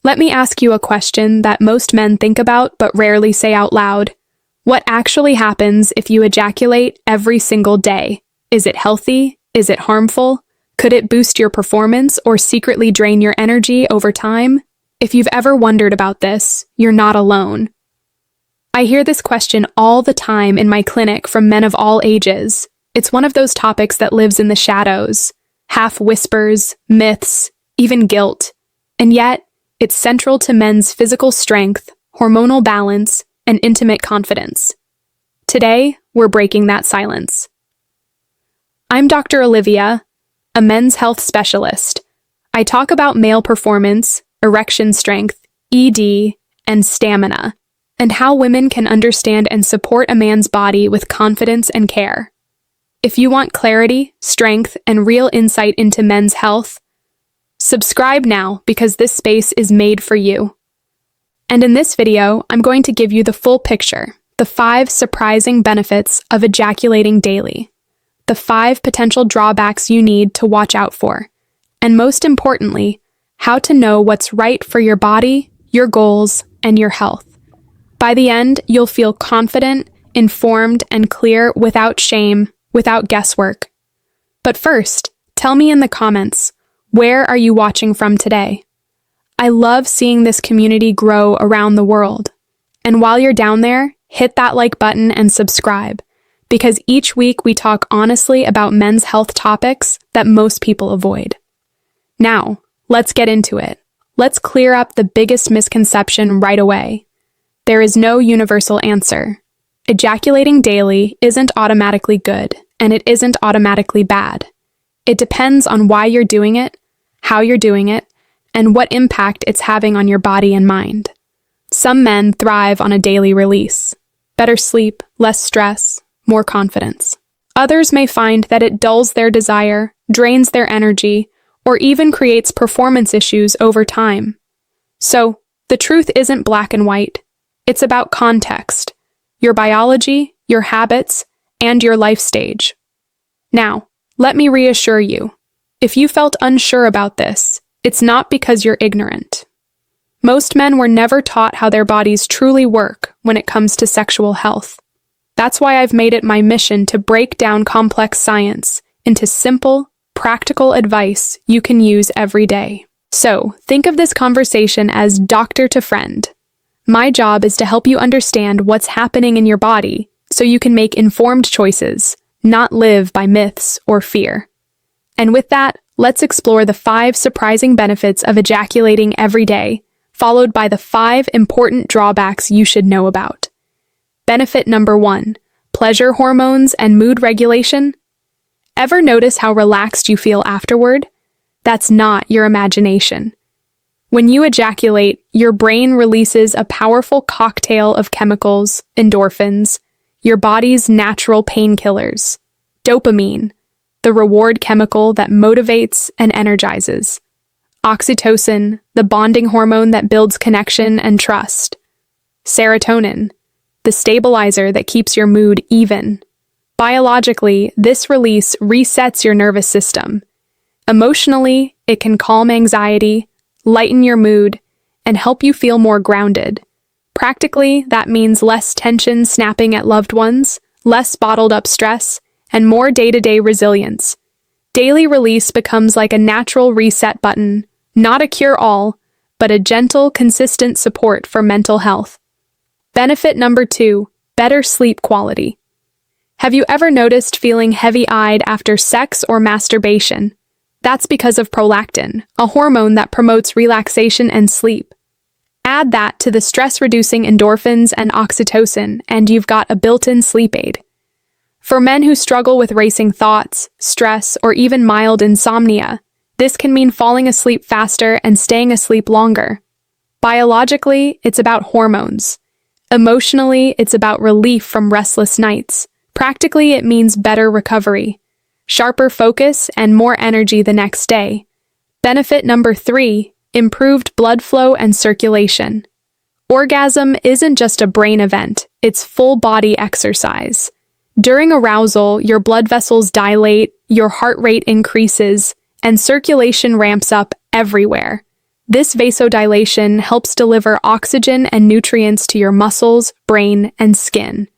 Let me ask you a question that most men think about but rarely say out loud. What actually happens if you ejaculate every single day? Is it healthy? Is it harmful? Could it boost your performance or secretly drain your energy over time? If you've ever wondered about this, you're not alone. I hear this question all the time in my clinic from men of all ages. It's one of those topics that lives in the shadows, half whispers, myths, even guilt. And yet, it's central to men's physical strength, hormonal balance, and intimate confidence. Today, we're breaking that silence. I'm Dr. Olivia, a men's health specialist. I talk about male performance, erection strength, ED, and stamina, and how women can understand and support a man's body with confidence and care. If you want clarity, strength, and real insight into men's health, subscribe now because this space is made for you. And in this video, I'm going to give you the full picture, the 5 surprising benefits of ejaculating daily, the 5 potential drawbacks you need to watch out for, and most importantly, how to know what's right for your body, your goals, and your health. By the end, you'll feel confident, informed, and clear without shame, without guesswork. But first, tell me in the comments, where are you watching from today? I love seeing this community grow around the world. And while you're down there, hit that like button and subscribe, because each week we talk honestly about men's health topics that most people avoid. Now, let's get into it. Let's clear up the biggest misconception right away. There is no universal answer. Ejaculating daily isn't automatically good, and it isn't automatically bad. It depends on why you're doing it, how you're doing it, and what impact it's having on your body and mind. Some men thrive on a daily release. Better sleep, less stress, more confidence. Others may find that it dulls their desire, drains their energy, or even creates performance issues over time. So, the truth isn't black and white. It's about context, your biology, your habits, and your life stage. Now, let me reassure you. If you felt unsure about this, it's not because you're ignorant. Most men were never taught how their bodies truly work when it comes to sexual health. That's why I've made it my mission to break down complex science into simple, practical advice you can use every day. So, think of this conversation as doctor to friend. My job is to help you understand what's happening in your body so you can make informed choices, not live by myths or fear. And with that, let's explore the 5 surprising benefits of ejaculating every day, followed by the 5 important drawbacks you should know about. Benefit number 1, pleasure hormones and mood regulation. Ever notice how relaxed you feel afterward? That's not your imagination. When you ejaculate, your brain releases a powerful cocktail of chemicals, endorphins, your body's natural painkillers, dopamine, the reward chemical that motivates and energizes, oxytocin, the bonding hormone that builds connection and trust, serotonin, the stabilizer that keeps your mood even. Biologically, this release resets your nervous system. Emotionally, it can calm anxiety, lighten your mood, and help you feel more grounded. Practically, that means less tension snapping at loved ones, less bottled up stress, and more day-to-day resilience. Daily release becomes like a natural reset button, not a cure-all, but a gentle, consistent support for mental health. Benefit number 2, better sleep quality. Have you ever noticed feeling heavy-eyed after sex or masturbation? That's because of prolactin, a hormone that promotes relaxation and sleep. Add that to the stress-reducing endorphins and oxytocin, and you've got a built-in sleep aid. For men who struggle with racing thoughts, stress, or even mild insomnia, this can mean falling asleep faster and staying asleep longer. Biologically, it's about hormones. Emotionally, it's about relief from restless nights. Practically, it means better recovery, sharper focus, and more energy the next day. Benefit number 3, improved blood flow and circulation. Orgasm isn't just a brain event, it's full-body exercise. During arousal, your blood vessels dilate, your heart rate increases, and circulation ramps up everywhere. This vasodilation helps deliver oxygen and nutrients to your muscles, brain, and skin.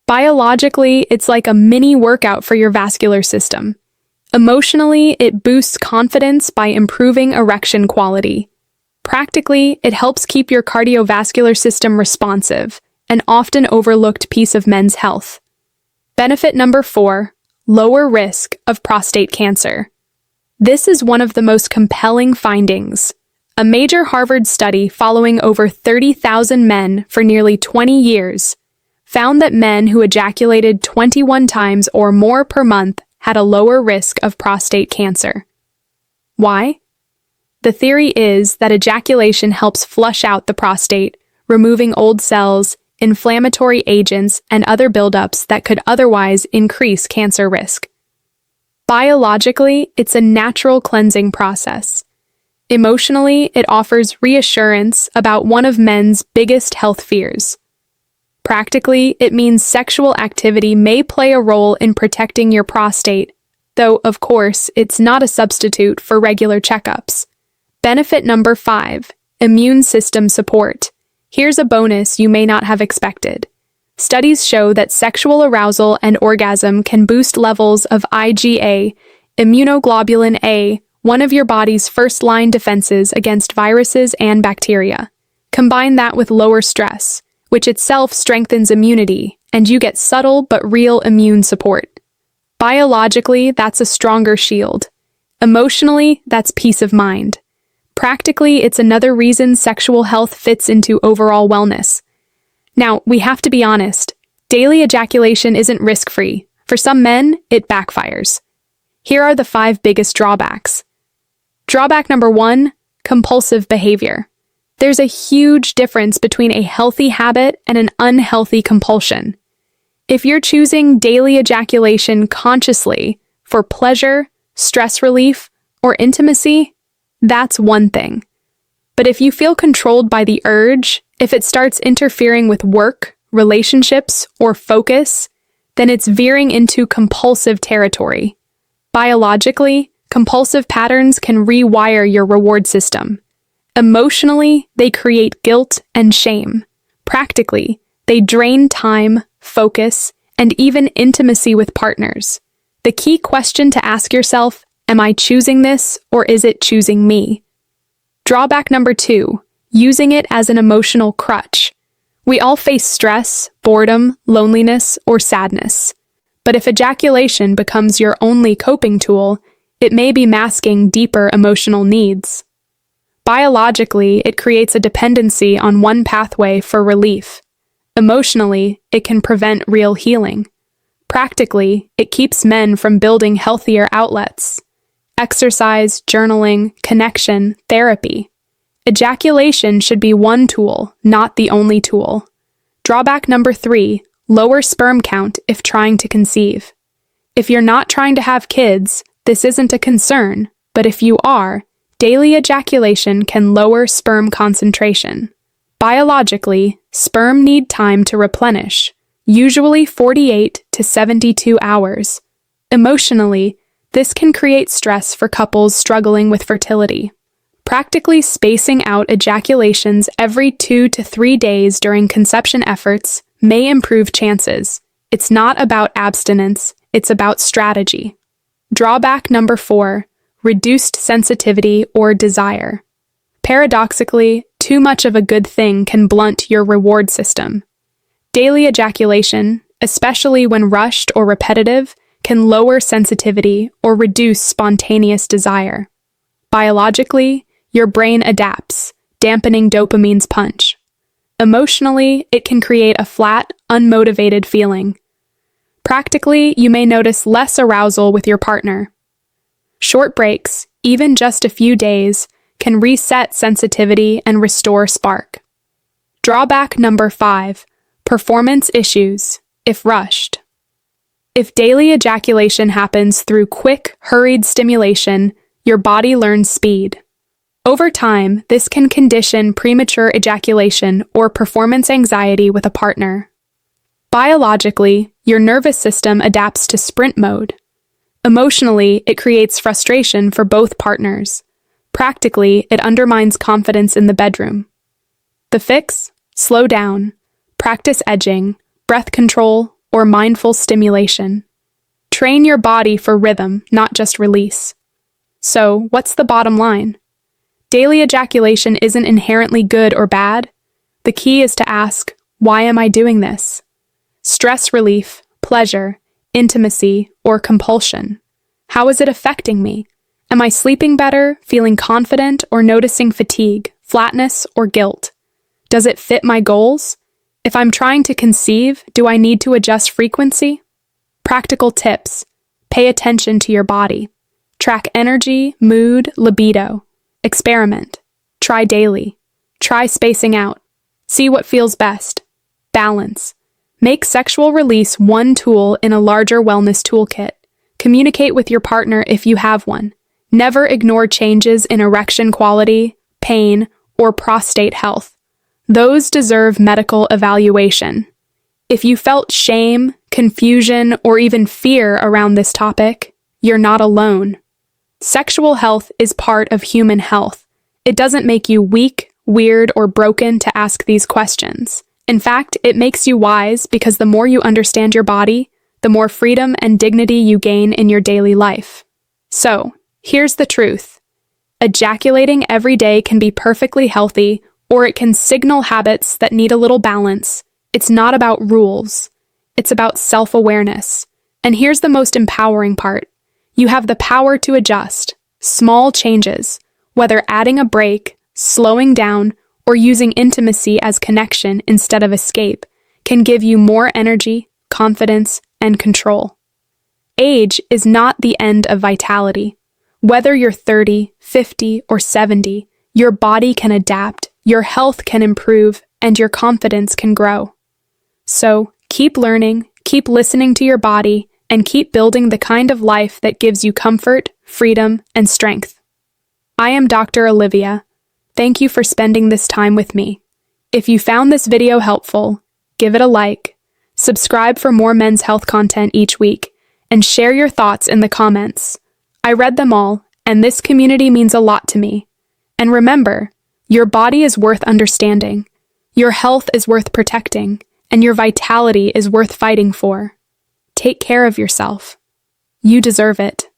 Biologically, it's like a mini workout for your vascular system. Emotionally, it boosts confidence by improving erection quality. Practically, it helps keep your cardiovascular system responsive, an often overlooked piece of men's health. Benefit number 4, lower risk of prostate cancer. This is one of the most compelling findings. A major Harvard study following over 30,000 men for nearly 20 years found that men who ejaculated 21 times or more per month had a lower risk of prostate cancer. Why? The theory is that ejaculation helps flush out the prostate, removing old cells, inflammatory agents, and other buildups that could otherwise increase cancer risk. Biologically, it's a natural cleansing process. Emotionally, it offers reassurance about one of men's biggest health fears. Practically, it means sexual activity may play a role in protecting your prostate, though, of course, it's not a substitute for regular checkups. Benefit number 5, immune system support. Here's a bonus you may not have expected. Studies show that sexual arousal and orgasm can boost levels of IgA, immunoglobulin A, one of your body's first-line defenses against viruses and bacteria. Combine that with lower stress, which itself strengthens immunity, and you get subtle but real immune support. Biologically, that's a stronger shield. Emotionally, that's peace of mind. Practically, it's another reason sexual health fits into overall wellness. Now, we have to be honest, daily ejaculation isn't risk-free. For some men, it backfires. Here are the 5 biggest drawbacks. Drawback number 1, compulsive behavior. There's a huge difference between a healthy habit and an unhealthy compulsion. If you're choosing daily ejaculation consciously for pleasure, stress relief, or intimacy, that's one thing. But if you feel controlled by the urge, if it starts interfering with work, relationships, or focus, then it's veering into compulsive territory. Biologically, compulsive patterns can rewire your reward system. Emotionally, they create guilt and shame. Practically, they drain time, focus, and even intimacy with partners. The key question to ask yourself, am I choosing this or is it choosing me? Drawback number 2, using it as an emotional crutch. We all face stress, boredom, loneliness, or sadness. But if ejaculation becomes your only coping tool, it may be masking deeper emotional needs. Biologically, it creates a dependency on one pathway for relief. Emotionally, it can prevent real healing. Practically, it keeps men from building healthier outlets. Exercise, journaling, connection, therapy. Ejaculation should be one tool, not the only tool. Drawback number 3, lower sperm count if trying to conceive. If you're not trying to have kids, this isn't a concern, but if you are, daily ejaculation can lower sperm concentration. Biologically, sperm need time to replenish, usually 48 to 72 hours. Emotionally, this can create stress for couples struggling with fertility. Practically spacing out ejaculations every 2 to 3 days during conception efforts may improve chances. It's not about abstinence, it's about strategy. Drawback number 4, reduced sensitivity or desire. Paradoxically, too much of a good thing can blunt your reward system. Daily ejaculation, especially when rushed or repetitive, can lower sensitivity or reduce spontaneous desire. Biologically, your brain adapts, dampening dopamine's punch. Emotionally, it can create a flat, unmotivated feeling. Practically, you may notice less arousal with your partner. Short breaks, even just a few days, can reset sensitivity and restore spark. Drawback number 5, performance issues, if rushed. If daily ejaculation happens through quick, hurried stimulation, your body learns speed. Over time, this can condition premature ejaculation or performance anxiety with a partner. Biologically, your nervous system adapts to sprint mode. Emotionally, it creates frustration for both partners. Practically, it undermines confidence in the bedroom. The fix? Slow down. Practice edging, breath control, or mindful stimulation. Train your body for rhythm, not just release. So, what's the bottom line? Daily ejaculation isn't inherently good or bad. The key is to ask, why am I doing this? Stress relief, pleasure, intimacy, or compulsion. How is it affecting me? Am I sleeping better, feeling confident, or noticing fatigue, flatness, or guilt? Does it fit my goals? If I'm trying to conceive, do I need to adjust frequency? Practical tips. Pay attention to your body. Track energy, mood, libido. Experiment. Try daily. Try spacing out. See what feels best. Balance. Make sexual release one tool in a larger wellness toolkit. Communicate with your partner if you have one. Never ignore changes in erection quality, pain, or prostate health. Those deserve medical evaluation. If you felt shame, confusion, or even fear around this topic, you're not alone. Sexual health is part of human health. It doesn't make you weak, weird, or broken to ask these questions. In fact, it makes you wise because the more you understand your body, the more freedom and dignity you gain in your daily life. So, here's the truth. Ejaculating every day can be perfectly healthy, or it can signal habits that need a little balance. It's not about rules. It's about self-awareness. And here's the most empowering part. You have the power to adjust. Small changes, whether adding a break, slowing down, or using intimacy as connection instead of escape, can give you more energy, confidence, and control. Age is not the end of vitality. Whether you're 30, 50, or 70, your body can adapt, your health can improve, and your confidence can grow. So, keep learning, keep listening to your body, and keep building the kind of life that gives you comfort, freedom, and strength. I am Dr. Olivia. Thank you for spending this time with me. If you found this video helpful, give it a like, subscribe for more men's health content each week, and share your thoughts in the comments. I read them all, and this community means a lot to me. And remember, your body is worth understanding, your health is worth protecting, and your vitality is worth fighting for. Take care of yourself. You deserve it.